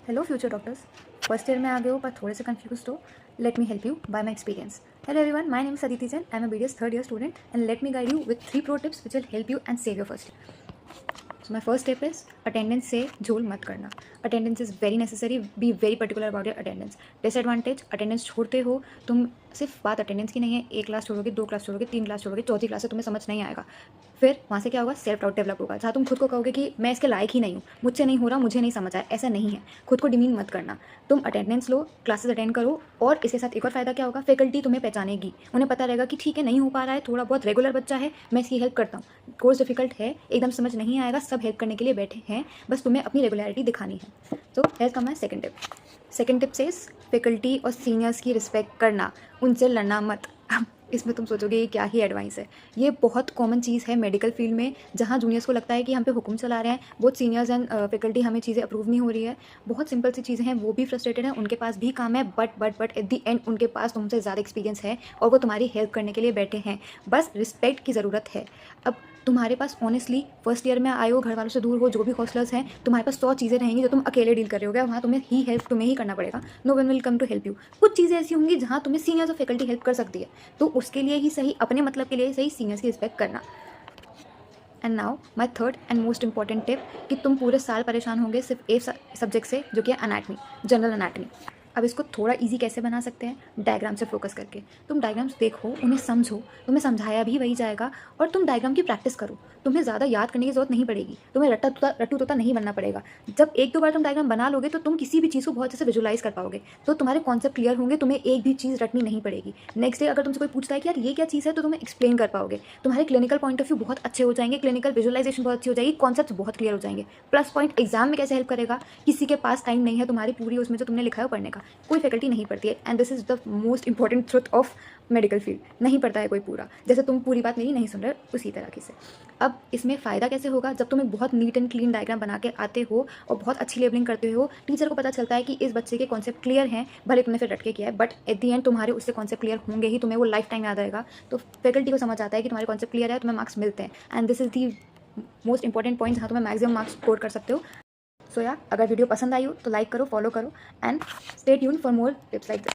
Hello future doctors, first year में आ गए हो पर थोड़े से कंफ्यूज हो. Let me help you bye my experience. Hello everyone, my name is Aditi Jain. I'm a BDS third year student and let me guide you with 3 pro tips which will help you and save your first year. So my first tip is attendance से झोल मत करना. Attendance is very necessary. Be very particular about your attendance. Disadvantage, attendance छोड़ते हो तुम. सिर्फ बात attendance की नहीं है. 1 क्लास छोड़ोगे, 2 क्लास छोड़ोगे, 3 क्लास छोड़ोगे, चौथी क्लास से तुम्हें समझ नहीं आएगा. फिर वहाँ से क्या होगा, सेल्फ डाउट डेवलप होगा, जहाँ तुम खुद को कहोगे कि मैं इसके लायक ही नहीं हूँ, मुझसे नहीं हो रहा, मुझे नहीं समझ आया. ऐसा नहीं है. खुद को डिमीन मत करना. तुम अटेंडेंस लो, क्लासेस अटेंड करो, और इसके साथ एक और फ़ायदा क्या होगा, फैकल्टी तुम्हें पहचानेगी. उन्हें पता रहेगा कि ठीक है, नहीं हो पा रहा है, थोड़ा बहुत रेगुलर बच्चा है, मैं इसकी हेल्प करता हूँ. कोर्स डिफिकल्ट है, एकदम समझ नहीं आएगा, सब हेल्प करने के लिए बैठे हैं, बस तुम्हें अपनी रेगुलरिटी दिखानी है. तो हेयर कम है सेकंड टिप. सेकंड टिप से फैकल्टी और सीनियर्स की रिस्पेक्ट करना, उनसे लड़ना मत. इसमें तुम सोचोगे ये क्या ही एडवाइस है. ये बहुत कॉमन चीज़ है मेडिकल फील्ड में, जहाँ जूनियर्स को लगता है कि हम पे हुक्म चला रहे हैं, बहुत सीनियर्स एंड फैकल्टी हमें चीज़ें अप्रूव नहीं हो रही है. बहुत सिंपल सी चीज़ें हैं, वो भी फ्रस्ट्रेटेड हैं, उनके पास भी काम है, बट एट द एंड उनके पास तुमसे ज़्यादा एक्सपीरियंस है और वो तुम्हारी हेल्प करने के लिए बैठे हैं. बस रिस्पेक्ट की ज़रूरत है. अब तुम्हारे पास ऑनेस्टली फर्स्ट ईयर में आए हो, घर वालों से दूर हो, जो भी हॉस्टलर्स हैं, तुम्हारे पास 100 चीज़ें रहेंगी जो तुम अकेले डील कर रहे होगे. वहाँ तुम्हें ही करना पड़ेगा. No one will come to help you. कुछ चीज़ें ऐसी होंगी जहाँ तुम्हें सीनियर्स और फैकल्टी हेल्प कर सकती है, तो उसके लिए ही सही, अपने मतलब के लिए सही, सीनियर्स की रिस्पेक्ट करना. And now my third and most important tip, कि तुम पूरे साल परेशान होंगे सिर्फ एक सब्जेक्ट से, जो कि है अनाटमी, जनरल अनाटमी. अब इसको थोड़ा इजी कैसे बना सकते हैं, डायग्राम से फोकस करके. तुम डायग्राम्स देखो, उन्हें समझो, तुम्हें समझाया भी वही जाएगा, और तुम डायग्राम की प्रैक्टिस करो. तुम्हें ज़्यादा याद करने की जरूरत नहीं पड़ेगी, तुम्हें रट्टू तोता नहीं बनना पड़ेगा. जब 1-2 बार तुम डायग्राम बना लोगे तो तुम किसी भी चीज़ को बहुत अच्छे से विजुलाइज कर पाओगे, तो तुम्हारे कॉन्सेप्ट क्लियर होंगे, तुम्हें एक भी चीज़ रटनी नहीं पड़ेगी. नेक्स्ट डे अगर तुमसे कोई पूछता है कि यार ये क्या चीज़ है, तो तुम्हें एक्सप्लेन कर पाओगे. तुम्हारे क्लिनिकल पॉइंट ऑफ व्यू बहुत अच्छे हो जाएंगे, क्लिनिकल विजुलाइजेशन बहुत अच्छी हो जाएगी, कॉन्सेप्ट बहुत क्लियर हो जाएंगे. प्लस पॉइंट, एग्जाम में कैसे हेल्प करेगा, किसी के पास टाइम नहीं है तुम्हारी पूरी उसमें जो तुमने लिखा है पढ़ने का, कोई फैकल्टी नहीं पढ़ती है. And this is the most important truth of medical field. नहीं पढ़ता है कोई पूरा, जैसे तुम पूरी बात मेरी नहीं सुन रहे, उसी तरह से. अब इसमें फ़ायदा कैसे होगा, जब तुम एक बहुत नीट एंड क्लीन डायग्राम बना के आते हो और बहुत अच्छी लेबलिंग करते हो, टीचर को पता चलता है कि इस बच्चे के कॉन्सेप्ट क्लियर हैं, भले तुमने फिर रट के किया है, बट एट दी एंड तुम्हारे उससे कॉन्सेप्ट क्लियर होंगे ही, तुम्हें वो लाइफ टाइम याद आएगा. तो फैकल्टी को समझ आता है कि तुम्हारे कॉन्सेप्ट क्लियर है, तुम्हें मार्क्स मिलते हैं. And this is the most important point जहाँ तुम्हें मैक्सिमम मार्क्स स्कोर कर सकते हो. सो यार, अगर वीडियो पसंद आई हो तो लाइक करो, फॉलो करो, and stay tuned for more tips like this.